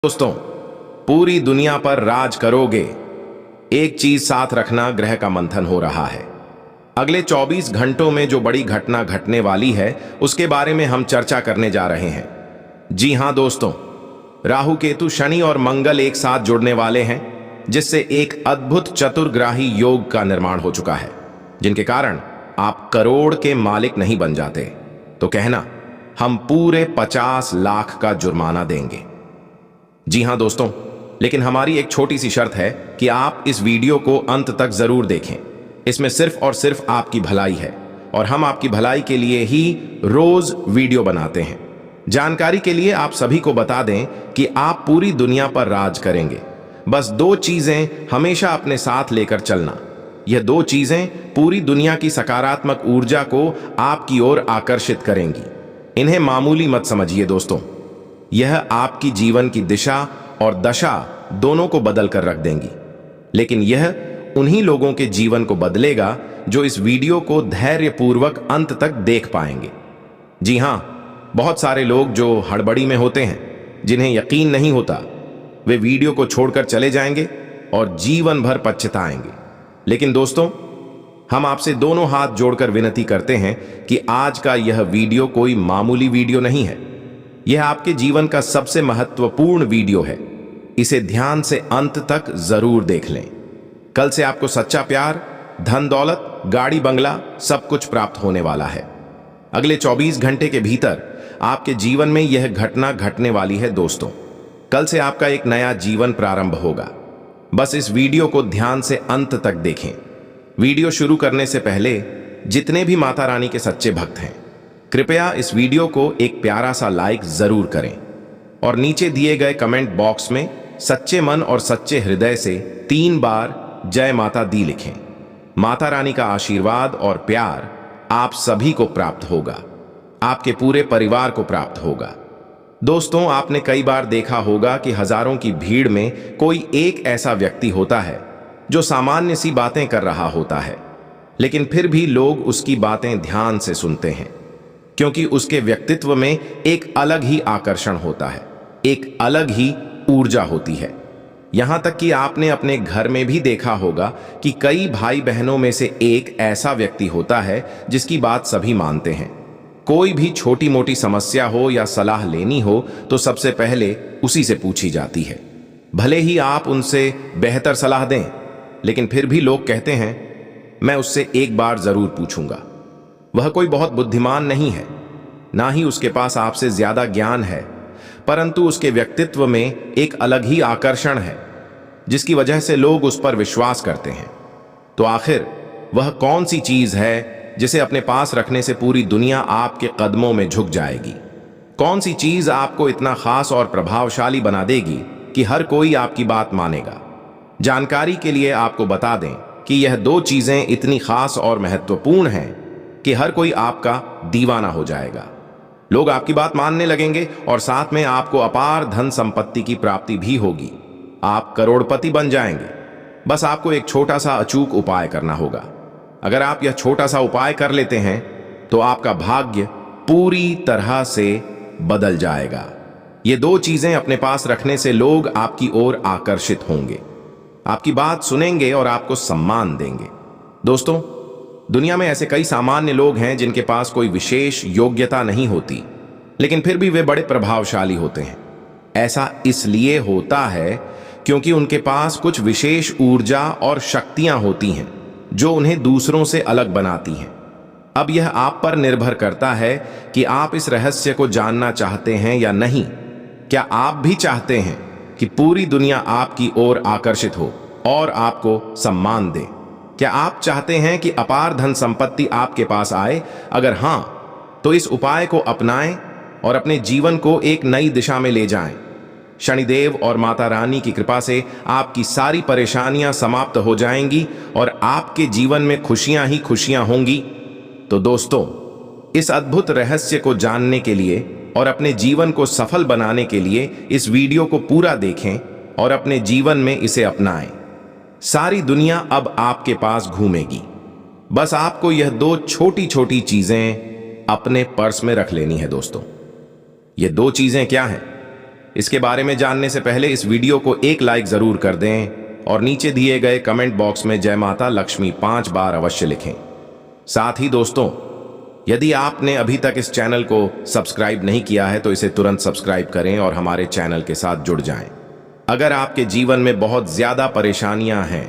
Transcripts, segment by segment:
दोस्तों, पूरी दुनिया पर राज करोगे, एक चीज साथ रखना, ग्रह का मंथन हो रहा है। अगले 24 घंटों में जो बड़ी घटना घटने वाली है उसके बारे में हम चर्चा करने जा रहे हैं। जी हां दोस्तों, राहु केतु शनि और मंगल एक साथ जुड़ने वाले हैं, जिससे एक अद्भुत चतुर्ग्राही योग का निर्माण हो चुका है, जिनके कारण आप करोड़ के मालिक नहीं बन जाते तो कहना हम पूरे 50 लाख का जुर्माना देंगे। जी हां दोस्तों, लेकिन हमारी एक छोटी सी शर्त है कि आप इस वीडियो को अंत तक जरूर देखें। इसमें सिर्फ और सिर्फ आपकी भलाई है और हम आपकी भलाई के लिए ही रोज वीडियो बनाते हैं। जानकारी के लिए आप सभी को बता दें कि आप पूरी दुनिया पर राज करेंगे। बस दो चीजें हमेशा अपने साथ लेकर चलना। यह दो चीजें पूरी दुनिया की सकारात्मक ऊर्जा को आपकी ओर आकर्षित करेंगी। इन्हें मामूली मत समझिए दोस्तों, यह आपकी जीवन की दिशा और दशा दोनों को बदल कर रख देंगी। लेकिन यह उन्हीं लोगों के जीवन को बदलेगा जो इस वीडियो को धैर्यपूर्वक अंत तक देख पाएंगे। जी हां, बहुत सारे लोग जो हड़बड़ी में होते हैं, जिन्हें यकीन नहीं होता, वे वीडियो को छोड़कर चले जाएंगे और जीवन भर पछताएंगे। लेकिन दोस्तों, हम आपसे दोनों हाथ जोड़कर विनती करते हैं कि आज का यह वीडियो कोई मामूली वीडियो नहीं है। यह आपके जीवन का सबसे महत्वपूर्ण वीडियो है। इसे ध्यान से अंत तक जरूर देख लें। कल से आपको सच्चा प्यार, धन दौलत, गाड़ी बंगला सब कुछ प्राप्त होने वाला है। अगले 24 घंटे के भीतर आपके जीवन में यह घटना घटने वाली है दोस्तों। कल से आपका एक नया जीवन प्रारंभ होगा। बस इस वीडियो को ध्यान से अंत तक देखें। वीडियो शुरू करने से पहले जितने भी माता रानी के सच्चे भक्त हैं, कृपया इस वीडियो को एक प्यारा सा लाइक जरूर करें और नीचे दिए गए कमेंट बॉक्स में सच्चे मन और सच्चे हृदय से 3 बार जय माता दी लिखें। माता रानी का आशीर्वाद और प्यार आप सभी को प्राप्त होगा, आपके पूरे परिवार को प्राप्त होगा। दोस्तों, आपने कई बार देखा होगा कि हजारों की भीड़ में कोई एक ऐसा व्यक्ति होता है जो सामान्य सी बातें कर रहा होता है, लेकिन फिर भी लोग उसकी बातें ध्यान से सुनते हैं, क्योंकि उसके व्यक्तित्व में एक अलग ही आकर्षण होता है, एक अलग ही ऊर्जा होती है। यहां तक कि आपने अपने घर में भी देखा होगा कि कई भाई बहनों में से एक ऐसा व्यक्ति होता है जिसकी बात सभी मानते हैं। कोई भी छोटी मोटी समस्या हो या सलाह लेनी हो तो सबसे पहले उसी से पूछी जाती है। भले ही आप उनसे बेहतर सलाह दें, लेकिन फिर भी लोग कहते हैं मैं उससे एक बार जरूर पूछूंगा। वह कोई बहुत बुद्धिमान नहीं है, ना ही उसके पास आपसे ज्यादा ज्ञान है, परंतु उसके व्यक्तित्व में एक अलग ही आकर्षण है, जिसकी वजह से लोग उस पर विश्वास करते हैं। तो आखिर वह कौन सी चीज है जिसे अपने पास रखने से पूरी दुनिया आपके कदमों में झुक जाएगी? कौन सी चीज आपको इतना खास और प्रभावशाली बना देगी कि हर कोई आपकी बात मानेगा? जानकारी के लिए आपको बता दें कि यह दो चीजें इतनी खास और महत्वपूर्ण हैं कि हर कोई आपका दीवाना हो जाएगा। लोग आपकी बात मानने लगेंगे और साथ में आपको अपार धन संपत्ति की प्राप्ति भी होगी। आप करोड़पति बन जाएंगे। बस आपको एक छोटा सा अचूक उपाय करना होगा। अगर आप यह छोटा सा उपाय कर लेते हैं तो आपका भाग्य पूरी तरह से बदल जाएगा। ये दो चीजें अपने पास रखने से लोग आपकी ओर आकर्षित होंगे, आपकी बात सुनेंगे और आपको सम्मान देंगे। दोस्तों, दुनिया में ऐसे कई सामान्य लोग हैं जिनके पास कोई विशेष योग्यता नहीं होती, लेकिन फिर भी वे बड़े प्रभावशाली होते हैं। ऐसा इसलिए होता है क्योंकि उनके पास कुछ विशेष ऊर्जा और शक्तियां होती हैं जो उन्हें दूसरों से अलग बनाती हैं। अब यह आप पर निर्भर करता है कि आप इस रहस्य को जानना चाहते हैं या नहीं। क्या आप भी चाहते हैं कि पूरी दुनिया आपकी ओर आकर्षित हो और आपको सम्मान दे? क्या आप चाहते हैं कि अपार धन संपत्ति आपके पास आए? अगर हां, तो इस उपाय को अपनाएं और अपने जीवन को एक नई दिशा में ले जाएं। शनिदेव और माता रानी की कृपा से आपकी सारी परेशानियां समाप्त हो जाएंगी और आपके जीवन में खुशियां ही खुशियां होंगी। तो दोस्तों, इस अद्भुत रहस्य को जानने के लिए और अपने जीवन को सफल बनाने के लिए इस वीडियो को पूरा देखें और अपने जीवन में इसे अपनाएं। सारी दुनिया अब आपके पास घूमेगी। बस आपको यह दो छोटी छोटी चीजें अपने पर्स में रख लेनी है दोस्तों। ये दो चीजें क्या हैं? इसके बारे में जानने से पहले इस वीडियो को एक लाइक जरूर कर दें और नीचे दिए गए कमेंट बॉक्स में जय माता लक्ष्मी 5 बार अवश्य लिखें। साथ ही दोस्तों, यदि आपने अभी तक इस चैनल को सब्सक्राइब नहीं किया है तो इसे तुरंत सब्सक्राइब करें और हमारे चैनल के साथ जुड़ जाएं। अगर आपके जीवन में बहुत ज्यादा परेशानियां हैं,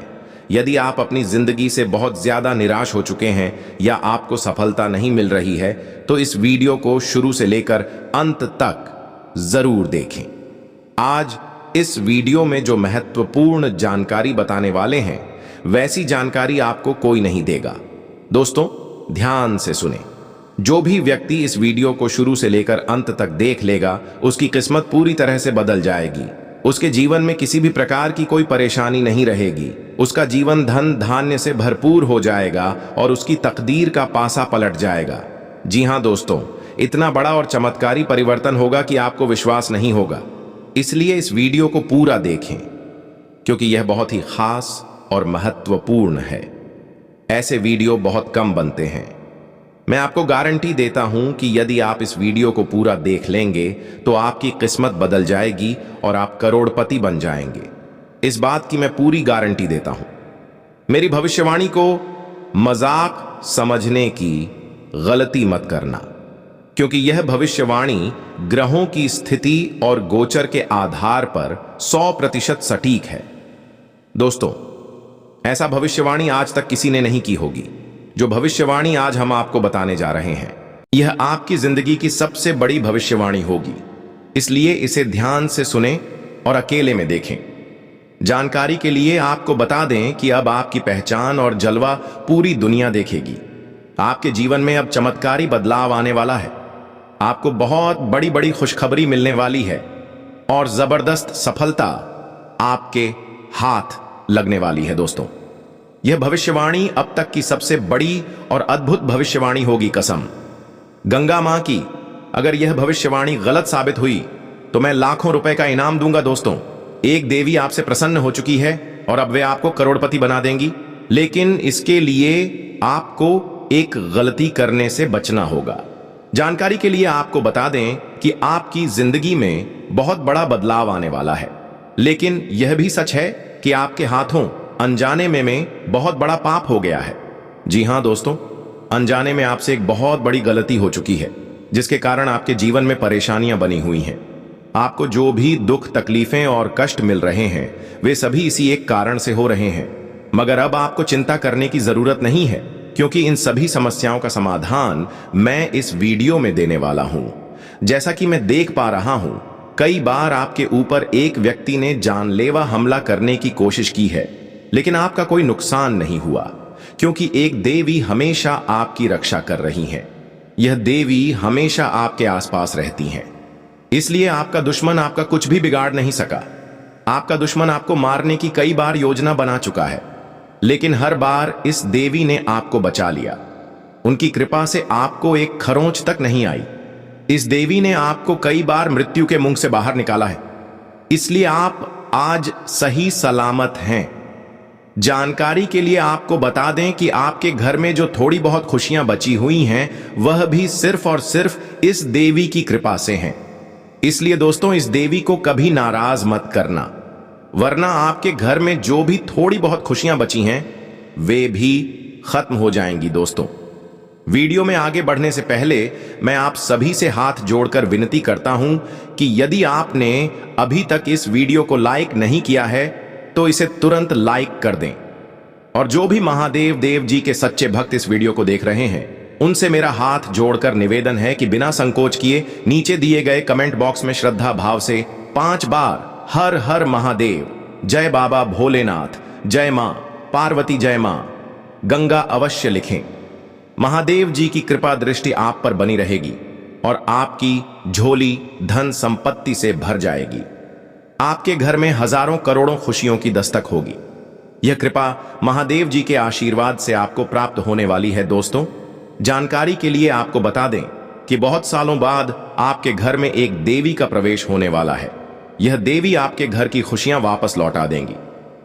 यदि आप अपनी जिंदगी से बहुत ज्यादा निराश हो चुके हैं या आपको सफलता नहीं मिल रही है, तो इस वीडियो को शुरू से लेकर अंत तक जरूर देखें। आज इस वीडियो में जो महत्वपूर्ण जानकारी बताने वाले हैं, वैसी जानकारी आपको कोई नहीं देगा। दोस्तों, ध्यान से सुने। जो भी व्यक्ति इस वीडियो को शुरू से लेकर अंत तक देख लेगा, उसकी किस्मत पूरी तरह से बदल जाएगी। उसके जीवन में किसी भी प्रकार की कोई परेशानी नहीं रहेगी। उसका जीवन धन धान्य से भरपूर हो जाएगा और उसकी तकदीर का पासा पलट जाएगा। जी हां दोस्तों, इतना बड़ा और चमत्कारी परिवर्तन होगा कि आपको विश्वास नहीं होगा। इसलिए इस वीडियो को पूरा देखें, क्योंकि यह बहुत ही खास और महत्वपूर्ण है। ऐसे वीडियो बहुत कम बनते हैं। मैं आपको गारंटी देता हूं कि यदि आप इस वीडियो को पूरा देख लेंगे तो आपकी किस्मत बदल जाएगी और आप करोड़पति बन जाएंगे। इस बात की मैं पूरी गारंटी देता हूं। मेरी भविष्यवाणी को मजाक समझने की गलती मत करना, क्योंकि यह भविष्यवाणी ग्रहों की स्थिति और गोचर के आधार पर 100% सटीक है। दोस्तों, ऐसा भविष्यवाणी आज तक किसी ने नहीं की होगी। जो भविष्यवाणी आज हम आपको बताने जा रहे हैं, यह आपकी जिंदगी की सबसे बड़ी भविष्यवाणी होगी। इसलिए इसे ध्यान से सुने और अकेले में देखें। जानकारी के लिए आपको बता दें कि अब आपकी पहचान और जलवा पूरी दुनिया देखेगी। आपके जीवन में अब चमत्कारी बदलाव आने वाला है। आपको बहुत बड़ी बड़ी खुशखबरी मिलने वाली है और जबरदस्त सफलता आपके हाथ लगने वाली है। दोस्तों, यह भविष्यवाणी अब तक की सबसे बड़ी और अद्भुत भविष्यवाणी होगी। कसम गंगा मां की, अगर यह भविष्यवाणी गलत साबित हुई तो मैं लाखों रुपए का इनाम दूंगा। दोस्तों, एक देवी आपसे प्रसन्न हो चुकी है और अब वे आपको करोड़पति बना देंगी। लेकिन इसके लिए आपको एक गलती करने से बचना होगा। जानकारी के लिए आपको बता दें कि आपकी जिंदगी में बहुत बड़ा बदलाव आने वाला है। लेकिन यह भी सच है कि आपके हाथों अनजाने में बहुत बड़ा पाप हो गया है। जी हां दोस्तों, अनजाने में आपसे एक बहुत बड़ी गलती हो चुकी है, जिसके कारण आपके जीवन में परेशानियां बनी हुई हैं। आपको जो भी दुख, तकलीफें और कष्ट मिल रहे हैं, वे सभी इसी एक कारण से हो रहे हैं। मगर अब आपको चिंता करने की जरूरत नहीं है, क्योंकि इन सभी समस्याओं का समाधान मैं इस वीडियो में देने वाला हूं। जैसा कि मैं देख पा रहा हूं, कई बार आपके ऊपर एक व्यक्ति ने जानलेवा हमला करने की कोशिश की है, लेकिन आपका कोई नुकसान नहीं हुआ, क्योंकि एक देवी हमेशा आपकी रक्षा कर रही है। यह देवी हमेशा आपके आसपास रहती हैं। इसलिए आपका दुश्मन आपका कुछ भी बिगाड़ नहीं सका। आपका दुश्मन आपको मारने की कई बार योजना बना चुका है, लेकिन हर बार इस देवी ने आपको बचा लिया। उनकी कृपा से आपको एक खरोंच तक नहीं आई। इस देवी ने आपको कई बार मृत्यु के मुंह से बाहर निकाला है। इसलिए आप आज सही सलामत हैं। जानकारी के लिए आपको बता दें कि आपके घर में जो थोड़ी बहुत खुशियां बची हुई हैं, वह भी सिर्फ और सिर्फ इस देवी की कृपा से हैं। इसलिए दोस्तों, इस देवी को कभी नाराज मत करना, वरना आपके घर में जो भी थोड़ी बहुत खुशियां बची हैं, वे भी खत्म हो जाएंगी। दोस्तों, वीडियो में आगे बढ़ने से पहले मैं आप सभी से हाथ जोड़कर विनती करता हूं कि यदि आपने अभी तक इस वीडियो को लाइक नहीं किया है तो इसे तुरंत लाइक कर दें। और जो भी महादेव देव जी के सच्चे भक्त इस वीडियो को देख रहे हैं, उनसे मेरा हाथ जोड़कर निवेदन है कि बिना संकोच किए नीचे दिए गए कमेंट बॉक्स में श्रद्धा भाव से 5 बार हर हर महादेव, जय बाबा भोलेनाथ, जय मां पार्वती, जय मां गंगा अवश्य लिखें। महादेव जी की कृपा दृष्टि आप पर बनी रहेगी और आपकी झोली धन संपत्ति से भर जाएगी। आपके घर में हजारों करोड़ों खुशियों की दस्तक होगी। यह कृपा महादेव जी के आशीर्वाद से आपको प्राप्त होने वाली है। दोस्तों, जानकारी के लिए आपको बता दें कि बहुत सालों बाद आपके घर में एक देवी का प्रवेश होने वाला है। यह देवी आपके घर की खुशियां वापस लौटा देंगी।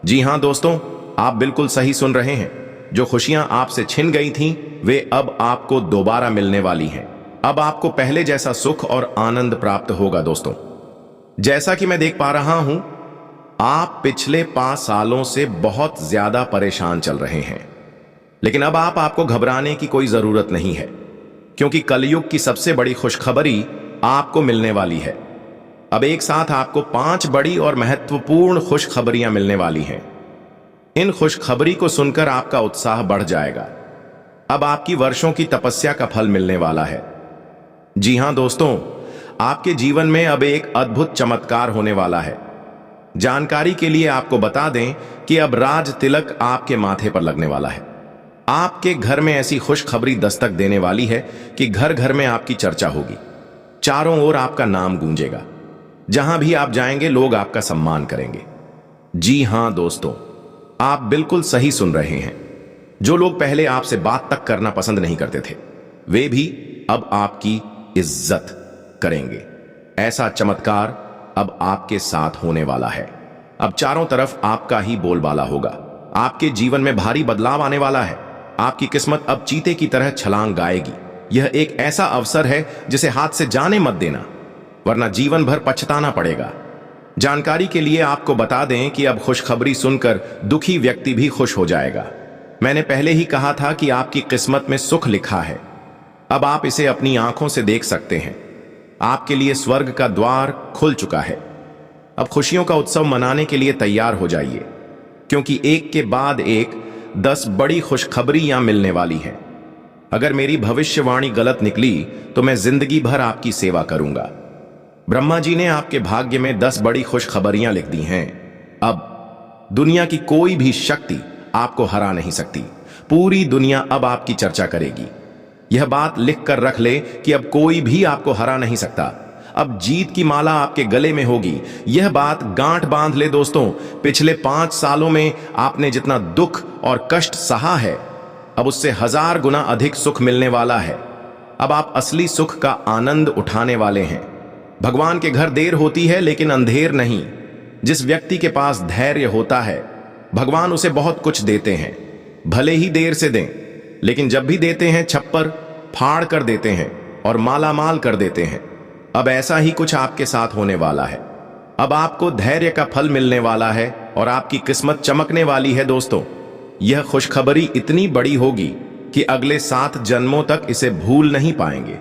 जी हां दोस्तों, आप बिल्कुल सही सुन रहे हैं। जो खुशियां आपसे छिन गई थीं, वे अब आपको दोबारा मिलने वाली हैं। अब आपको पहले जैसा सुख और आनंद प्राप्त होगा। दोस्तों, जैसा कि मैं देख पा रहा हूं, आप पिछले 5 सालों से बहुत ज्यादा परेशान चल रहे हैं। लेकिन अब आपको घबराने की कोई जरूरत नहीं है, क्योंकि कलयुग की सबसे बड़ी खुशखबरी आपको मिलने वाली है। अब एक साथ आपको 5 बड़ी और महत्वपूर्ण खुशखबरियां मिलने वाली हैं। इन खुशखबरी को सुनकर आपका उत्साह बढ़ जाएगा। अब आपकी वर्षों की तपस्या का फल मिलने वाला है। जी हां दोस्तों, आपके जीवन में अब एक अद्भुत चमत्कार होने वाला है। जानकारी के लिए आपको बता दें कि अब राज तिलक आपके माथे पर लगने वाला है। आपके घर में ऐसी खुशखबरी दस्तक देने वाली है कि घर घर में आपकी चर्चा होगी। चारों ओर आपका नाम गूंजेगा। जहां भी आप जाएंगे लोग आपका सम्मान करेंगे। जी हां दोस्तों, आप बिल्कुल सही सुन रहे हैं। जो लोग पहले आपसे बात तक करना पसंद नहीं करते थे, वे भी अब आपकी इज्जत करेंगे। ऐसा चमत्कार अब आपके साथ होने वाला है। अब चारों तरफ आपका ही बोलबाला होगा। आपके जीवन में भारी बदलाव आने वाला है। आपकी किस्मत अब चीते की तरह छलांग गाएगी। यह एक ऐसा अवसर है जिसे हाथ से जाने मत देना, वरना जीवन भर पछताना पड़ेगा। जानकारी के लिए आपको बता दें कि अब खुशखबरी सुनकर दुखी व्यक्ति भी खुश हो जाएगा। मैंने पहले ही कहा था कि आपकी किस्मत में सुख लिखा है। अब आप इसे अपनी आंखों से देख सकते हैं। आपके लिए स्वर्ग का द्वार खुल चुका है। अब खुशियों का उत्सव मनाने के लिए तैयार हो जाइए, क्योंकि एक के बाद एक 10 बड़ी खुशखबरियां मिलने वाली हैं। अगर मेरी भविष्यवाणी गलत निकली तो मैं जिंदगी भर आपकी सेवा करूंगा। ब्रह्मा जी ने आपके भाग्य में 10 बड़ी खुशखबरियां लिख दी हैं। अब दुनिया की कोई भी शक्ति आपको हरा नहीं सकती। पूरी दुनिया अब आपकी चर्चा करेगी। यह बात लिख कर रख ले कि अब कोई भी आपको हरा नहीं सकता। अब जीत की माला आपके गले में होगी। यह बात गांठ बांध ले दोस्तों। पिछले 5 सालों में आपने जितना दुख और कष्ट सहा है, अब उससे 1000 गुना अधिक सुख मिलने वाला है। अब आप असली सुख का आनंद उठाने वाले हैं। भगवान के घर देर होती है लेकिन अंधेर नहीं। जिस व्यक्ति के पास धैर्य होता है, भगवान उसे बहुत कुछ देते हैं। भले ही देर से दें, लेकिन जब भी देते हैं छप्पर फाड़ कर देते हैं और माला माल कर देते हैं। अब ऐसा ही कुछ आपके साथ होने वाला है। अब आपको धैर्य का फल मिलने वाला है और आपकी किस्मत चमकने वाली है दोस्तों। यह खुशखबरी इतनी बड़ी होगी कि अगले 7 जन्मों तक इसे भूल नहीं पाएंगे।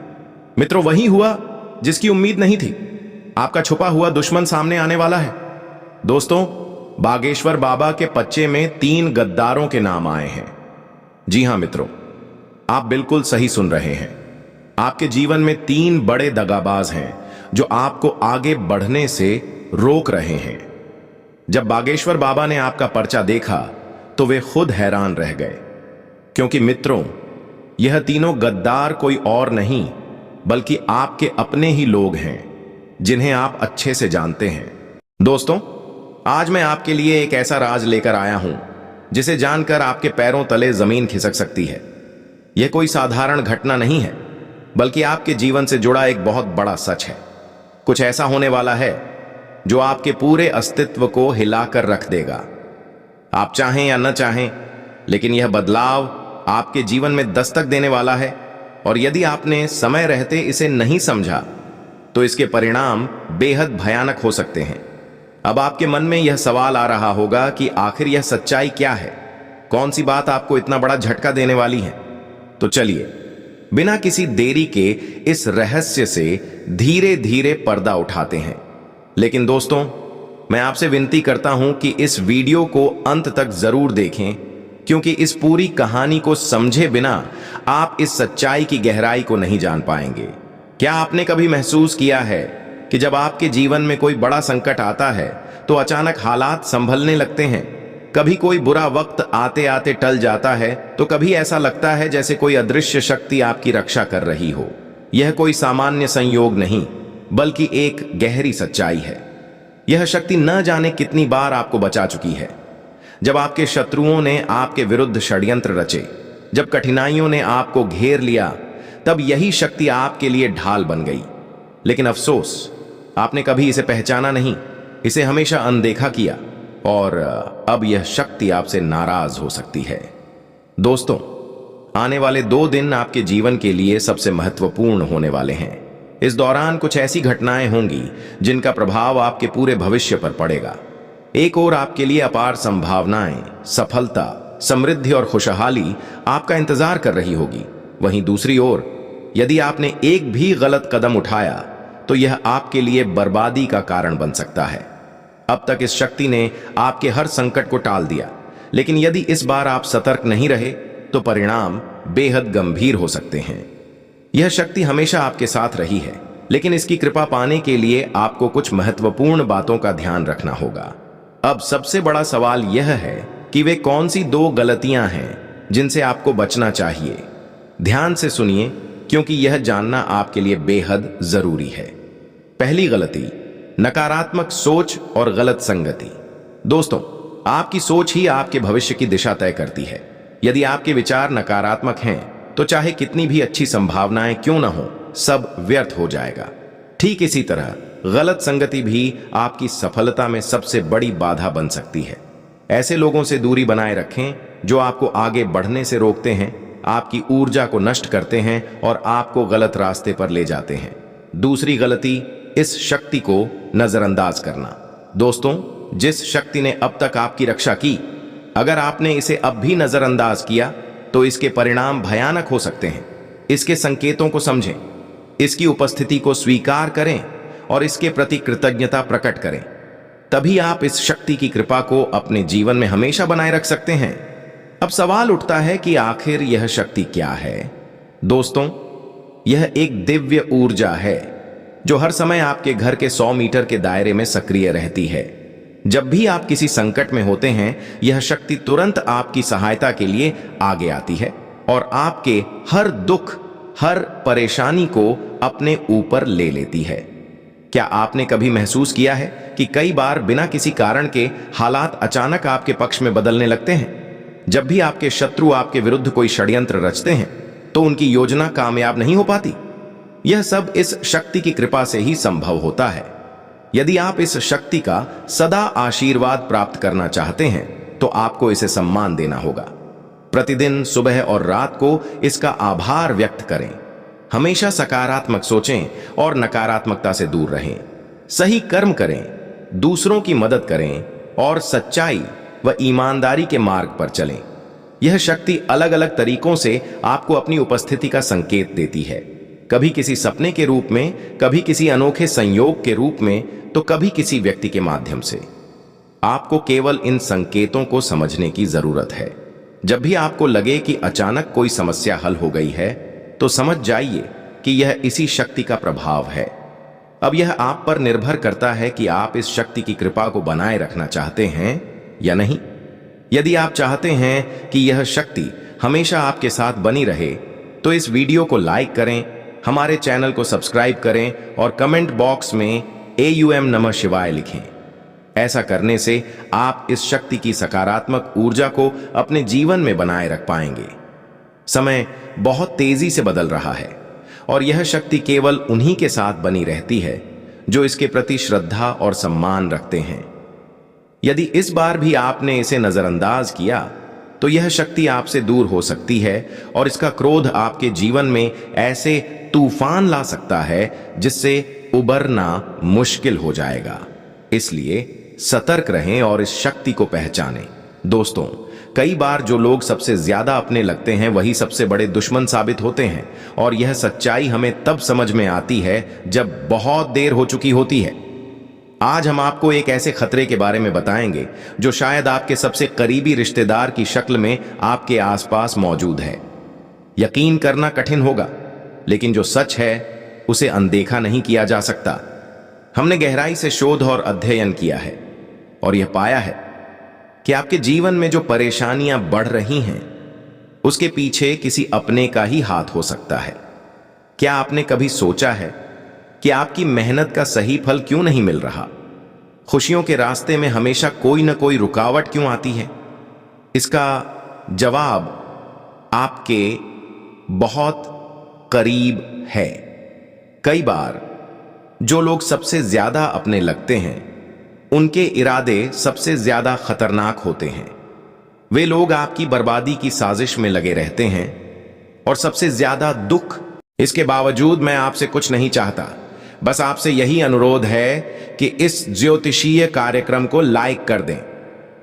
मित्रों, वही हुआ जिसकी उम्मीद नहीं थी। आपका छुपा हुआ दुश्मन सामने आने वाला है। दोस्तों, बागेश्वर बाबा के पच्चे में 3 गद्दारों के नाम आए हैं। जी हां मित्रों, आप बिल्कुल सही सुन रहे हैं। आपके जीवन में 3 बड़े दगाबाज हैं जो आपको आगे बढ़ने से रोक रहे हैं। जब बागेश्वर बाबा ने आपका पर्चा देखा तो वे खुद हैरान रह गए, क्योंकि मित्रों, यह तीनों गद्दार कोई और नहीं बल्कि आपके अपने ही लोग हैं, जिन्हें आप अच्छे से जानते हैं। दोस्तों, आज मैं आपके लिए एक ऐसा राज लेकर आया हूं जिसे जानकर आपके पैरों तले जमीन खिसक सकती है। यह कोई साधारण घटना नहीं है, बल्कि आपके जीवन से जुड़ा एक बहुत बड़ा सच है। कुछ ऐसा होने वाला है जो आपके पूरे अस्तित्व को हिलाकर रख देगा। आप चाहें या न चाहें, लेकिन यह बदलाव आपके जीवन में दस्तक देने वाला है। और यदि आपने समय रहते इसे नहीं समझा तो इसके परिणाम बेहद भयानक हो सकते हैं। अब आपके मन में यह सवाल आ रहा होगा कि आखिर यह सच्चाई क्या है? कौन सी बात आपको इतना बड़ा झटका देने वाली है? तो चलिए, बिना किसी देरी के इस रहस्य से धीरे धीरे पर्दा उठाते हैं। लेकिन दोस्तों, मैं आपसे विनती करता हूं कि इस वीडियो को अंत तक जरूर देखें, क्योंकि इस पूरी कहानी को समझे बिना आप इस सच्चाई की गहराई को नहीं जान पाएंगे। क्या आपने कभी महसूस किया है कि जब आपके जीवन में कोई बड़ा संकट आता है तो अचानक हालात संभलने लगते हैं? कभी कोई बुरा वक्त आते आते टल जाता है, तो कभी ऐसा लगता है जैसे कोई अदृश्य शक्ति आपकी रक्षा कर रही हो। यह कोई सामान्य संयोग नहीं, बल्कि एक गहरी सच्चाई है। यह शक्ति न जाने कितनी बार आपको बचा चुकी है। जब आपके शत्रुओं ने आपके विरुद्ध षड्यंत्र रचे, जब कठिनाइयों ने आपको घेर लिया, तब यही शक्ति आपके लिए ढाल बन गई। लेकिन अफसोस, आपने कभी इसे पहचाना नहीं, इसे हमेशा अनदेखा किया, और अब यह शक्ति आपसे नाराज हो सकती है। दोस्तों, आने वाले 2 दिन आपके जीवन के लिए सबसे महत्वपूर्ण होने वाले हैं। इस दौरान कुछ ऐसी घटनाएं होंगी जिनका प्रभाव आपके पूरे भविष्य पर पड़ेगा। एक ओर आपके लिए अपार संभावनाएं, सफलता, समृद्धि और खुशहाली आपका इंतजार कर रही होगी। वहीं दूसरी ओर यदि आपने एक भी गलत कदम उठाया तो यह आपके लिए बर्बादी का कारण बन सकता है। अब तक इस शक्ति ने आपके हर संकट को टाल दिया, लेकिन यदि इस बार आप सतर्क नहीं रहे तो परिणाम बेहद गंभीर हो सकते हैं। यह शक्ति हमेशा आपके साथ रही है, लेकिन इसकी कृपा पाने के लिए आपको कुछ महत्वपूर्ण बातों का ध्यान रखना होगा। अब सबसे बड़ा सवाल यह है कि वे कौन सी 2 गलतियां हैं जिनसे आपको बचना चाहिए। ध्यान से सुनिए, क्योंकि यह जानना आपके लिए बेहद जरूरी है। पहली गलती, नकारात्मक सोच और गलत संगति। दोस्तों, आपकी सोच ही आपके भविष्य की दिशा तय करती है। यदि आपके विचार नकारात्मक हैं तो चाहे कितनी भी अच्छी संभावनाएं क्यों ना हो, सब व्यर्थ हो जाएगा। ठीक इसी तरह गलत संगति भी आपकी सफलता में सबसे बड़ी बाधा बन सकती है। ऐसे लोगों से दूरी बनाए रखें जो आपको आगे बढ़ने से रोकते हैं, आपकी ऊर्जा को नष्ट करते हैं और आपको गलत रास्ते पर ले जाते हैं। दूसरी गलती, इस शक्ति को नजरअंदाज करना। दोस्तों, जिस शक्ति ने अब तक आपकी रक्षा की, अगर आपने इसे अब भी नजरअंदाज किया तो इसके परिणाम भयानक हो सकते हैं। इसके संकेतों को समझें, इसकी उपस्थिति को स्वीकार करें और इसके प्रति कृतज्ञता प्रकट करें। तभी आप इस शक्ति की कृपा को अपने जीवन में हमेशा बनाए रख सकते हैं। अब सवाल उठता है कि आखिर यह शक्ति क्या है। दोस्तों, यह एक दिव्य ऊर्जा है जो हर समय आपके घर के 100 मीटर के दायरे में सक्रिय रहती है। जब भी आप किसी संकट में होते हैं, यह शक्ति तुरंत आपकी सहायता के लिए आगे आती है और आपके हर दुख, हर परेशानी को अपने ऊपर ले लेती है। क्या आपने कभी महसूस किया है कि कई बार बिना किसी कारण के हालात अचानक आपके पक्ष में बदलने लगते हैं? जब भी आपके शत्रु आपके विरुद्ध कोई षड्यंत्र रचते हैं तो उनकी योजना कामयाब नहीं हो पाती। यह सब इस शक्ति की कृपा से ही संभव होता है। यदि आप इस शक्ति का सदा आशीर्वाद प्राप्त करना चाहते हैं तो आपको इसे सम्मान देना होगा। प्रतिदिन सुबह और रात को इसका आभार व्यक्त करें। हमेशा सकारात्मक सोचें और नकारात्मकता से दूर रहें। सही कर्म करें, दूसरों की मदद करें और सच्चाई व ईमानदारी के मार्ग पर चलें। यह शक्ति अलग अलग तरीकों से आपको अपनी उपस्थिति का संकेत देती है। कभी किसी सपने के रूप में, कभी किसी अनोखे संयोग के रूप में, तो कभी किसी व्यक्ति के माध्यम से। आपको केवल इन संकेतों को समझने की जरूरत है। जब भी आपको लगे कि अचानक कोई समस्या हल हो गई है तो समझ जाइए कि यह इसी शक्ति का प्रभाव है। अब यह आप पर निर्भर करता है कि आप इस शक्ति की कृपा को बनाए रखना चाहते हैं या नहीं। यदि आप चाहते हैं कि यह शक्ति हमेशा आपके साथ बनी रहे तो इस वीडियो को लाइक करें, हमारे चैनल को सब्सक्राइब करें और कमेंट बॉक्स में AUM नमः शिवाय लिखें। ऐसा करने से आप इस शक्ति की सकारात्मक ऊर्जा को अपने जीवन में बनाए रख पाएंगे। समय बहुत तेजी से बदल रहा है और यह शक्ति केवल उन्हीं के साथ बनी रहती है जो इसके प्रति श्रद्धा और सम्मान रखते हैं। यदि इस बार भी आपने इसे नजरअंदाज किया तो यह शक्ति आपसे दूर हो सकती है और इसका क्रोध आपके जीवन में ऐसे तूफान ला सकता है जिससे उबरना मुश्किल हो जाएगा। इसलिए सतर्क रहें और इस शक्ति को पहचानें। दोस्तों, कई बार जो लोग सबसे ज्यादा अपने लगते हैं वही सबसे बड़े दुश्मन साबित होते हैं और यह सच्चाई हमें तब समझ में आती है जब बहुत देर हो चुकी होती है। आज हम आपको एक ऐसे खतरे के बारे में बताएंगे जो शायद आपके सबसे करीबी रिश्तेदार की शक्ल में आपके आसपास मौजूद है। यकीन करना कठिन होगा, लेकिन जो सच है उसे अनदेखा नहीं किया जा सकता। हमने गहराई से शोध और अध्ययन किया है और यह पाया है कि आपके जीवन में जो परेशानियां बढ़ रही हैं उसके पीछे किसी अपने का ही हाथ हो सकता है। क्या आपने कभी सोचा है कि आपकी मेहनत का सही फल क्यों नहीं मिल रहा? खुशियों के रास्ते में हमेशा कोई ना कोई रुकावट क्यों आती है? इसका जवाब आपके बहुत करीब है। कई बार जो लोग सबसे ज्यादा अपने लगते हैं उनके इरादे सबसे ज्यादा खतरनाक होते हैं। वे लोग आपकी बर्बादी की साजिश में लगे रहते हैं और सबसे ज्यादा दुख इसके बावजूद मैं आपसे कुछ नहीं चाहता, बस आपसे यही अनुरोध है कि इस ज्योतिषीय कार्यक्रम को लाइक कर दें।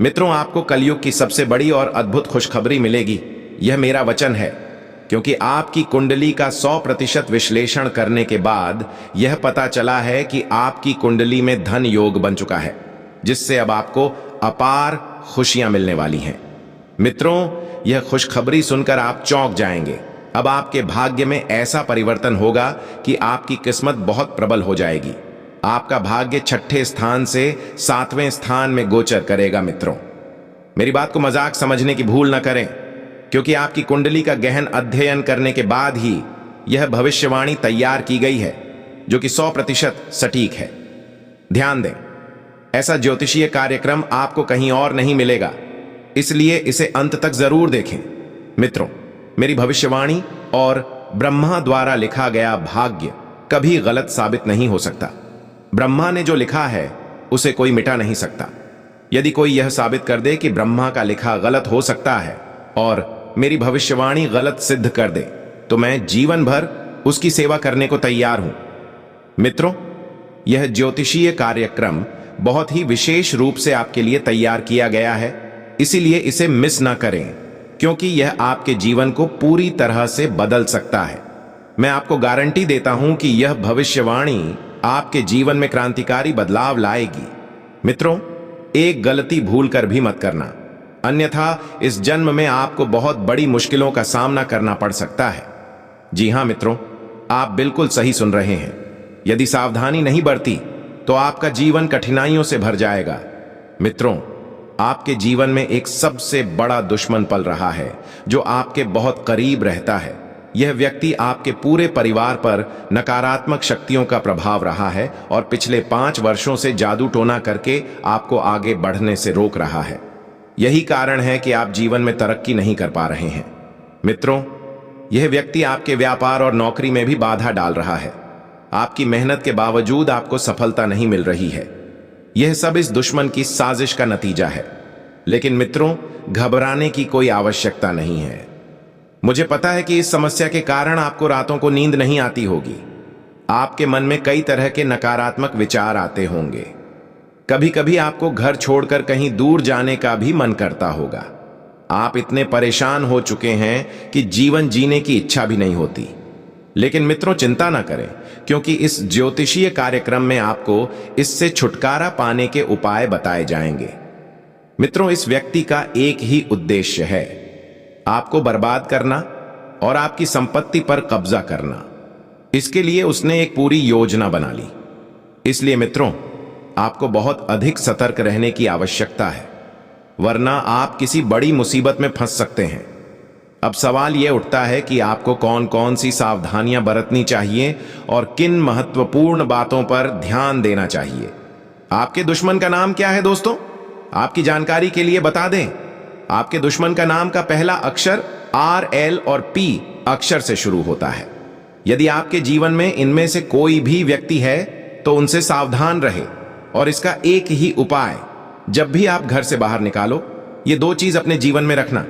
मित्रों, आपको कलयुग की सबसे बड़ी और अद्भुत खुशखबरी मिलेगी, यह मेरा वचन है, क्योंकि आपकी कुंडली का 100% विश्लेषण करने के बाद यह पता चला है कि आपकी कुंडली में धन योग बन चुका है, जिससे अब आपको अपार खुशियां मिलने वाली हैं। मित्रों, यह खुशखबरी सुनकर आप चौंक जाएंगे। अब आपके भाग्य में ऐसा परिवर्तन होगा कि आपकी किस्मत बहुत प्रबल हो जाएगी। आपका भाग्य 6ठे स्थान से 7वें स्थान में गोचर करेगा। मित्रों, मेरी बात को मजाक समझने की भूल न करें, क्योंकि आपकी कुंडली का गहन अध्ययन करने के बाद ही यह भविष्यवाणी तैयार की गई है, जो कि 100% सटीक है। ध्यान दें, ऐसा ज्योतिषीय कार्यक्रम आपको कहीं और नहीं मिलेगा, इसलिए इसे अंत तक जरूर देखें। मित्रों, मेरी भविष्यवाणी और ब्रह्मा द्वारा लिखा गया भाग्य कभी गलत साबित नहीं हो सकता। ब्रह्मा ने जो लिखा है उसे कोई मिटा नहीं सकता। यदि कोई यह साबित कर दे कि ब्रह्मा का लिखा गलत हो सकता है और मेरी भविष्यवाणी गलत सिद्ध कर दे, तो मैं जीवन भर उसकी सेवा करने को तैयार हूं। मित्रों, यह ज्योतिषीय कार्यक्रम बहुत ही विशेष रूप से आपके लिए तैयार किया गया है, इसीलिए इसे मिस ना करें, क्योंकि यह आपके जीवन को पूरी तरह से बदल सकता है। मैं आपको गारंटी देता हूं कि यह भविष्यवाणी आपके जीवन में क्रांतिकारी बदलाव लाएगी। मित्रों, एक गलती भूल कर भी मत करना, अन्यथा इस जन्म में आपको बहुत बड़ी मुश्किलों का सामना करना पड़ सकता है। जी हां मित्रों, आप बिल्कुल सही सुन रहे हैं। यदि सावधानी नहीं बरती तो आपका जीवन कठिनाइयों से भर जाएगा। मित्रों, आपके जीवन में एक सबसे बड़ा दुश्मन पल रहा है, जो आपके बहुत करीब रहता है। यह व्यक्ति आपके पूरे परिवार पर नकारात्मक शक्तियों का प्रभाव रहा है और पिछले 5 वर्षों से जादू टोना करके आपको आगे बढ़ने से रोक रहा है। यही कारण है कि आप जीवन में तरक्की नहीं कर पा रहे हैं। मित्रों, यह व्यक्ति आपके व्यापार और नौकरी में भी बाधा डाल रहा है। आपकी मेहनत के बावजूद आपको सफलता नहीं मिल रही है। यह सब इस दुश्मन की साजिश का नतीजा है। लेकिन मित्रों, घबराने की कोई आवश्यकता नहीं है। मुझे पता है कि इस समस्या के कारण आपको रातों को नींद नहीं आती होगी। आपके मन में कई तरह के नकारात्मक विचार आते होंगे। कभी कभी आपको घर छोड़कर कहीं दूर जाने का भी मन करता होगा। आप इतने परेशान हो चुके हैं कि जीवन जीने की इच्छा भी नहीं होती। लेकिन मित्रों, चिंता ना करें, क्योंकि इस ज्योतिषीय कार्यक्रम में आपको इससे छुटकारा पाने के उपाय बताए जाएंगे। मित्रों, इस व्यक्ति का एक ही उद्देश्य है, आपको बर्बाद करना और आपकी संपत्ति पर कब्जा करना। इसके लिए उसने एक पूरी योजना बना ली। इसलिए मित्रों, आपको बहुत अधिक सतर्क रहने की आवश्यकता है, वरना आप किसी बड़ी मुसीबत में फंस सकते हैं। अब सवाल यह उठता है कि आपको कौन कौन सी सावधानियां बरतनी चाहिए और किन महत्वपूर्ण बातों पर ध्यान देना चाहिए। आपके दुश्मन का नाम क्या है दोस्तों? आपकी जानकारी के लिए बता दें, आपके दुश्मन का नाम का पहला अक्षर R, L और P अक्षर से शुरू होता है। यदि आपके जीवन में इनमें से कोई भी व्यक्ति है तो उनसे सावधान रहे। और इसका एक ही उपाय, जब भी आप घर से बाहर निकालो, ये 2 चीज अपने जीवन में रखना।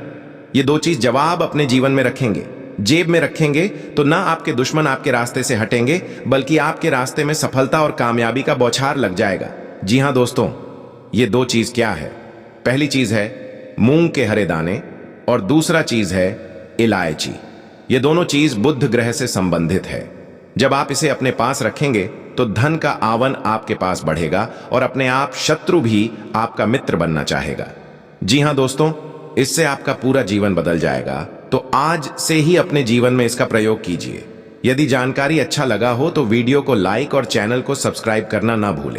ये 2 चीज जब आप अपने जीवन में रखेंगे, जेब में रखेंगे, तो ना आपके दुश्मन आपके रास्ते से हटेंगे, बल्कि आपके रास्ते में सफलता और कामयाबी का बौछार लग जाएगा। जी हां दोस्तों, ये 2 चीज क्या है? पहली चीज है मूंग के हरे दाने और दूसरा चीज है इलायची। ये दोनों चीज बुध ग्रह से संबंधित है। जब आप इसे अपने पास रखेंगे तो धन का आवन आपके पास बढ़ेगा और अपने आप शत्रु भी आपका मित्र बनना चाहेगा। जी हां दोस्तों, इससे आपका पूरा जीवन बदल जाएगा। तो आज से ही अपने जीवन में इसका प्रयोग कीजिए। यदि जानकारी अच्छा लगा हो तो वीडियो को लाइक और चैनल को सब्सक्राइब करना ना भूलें।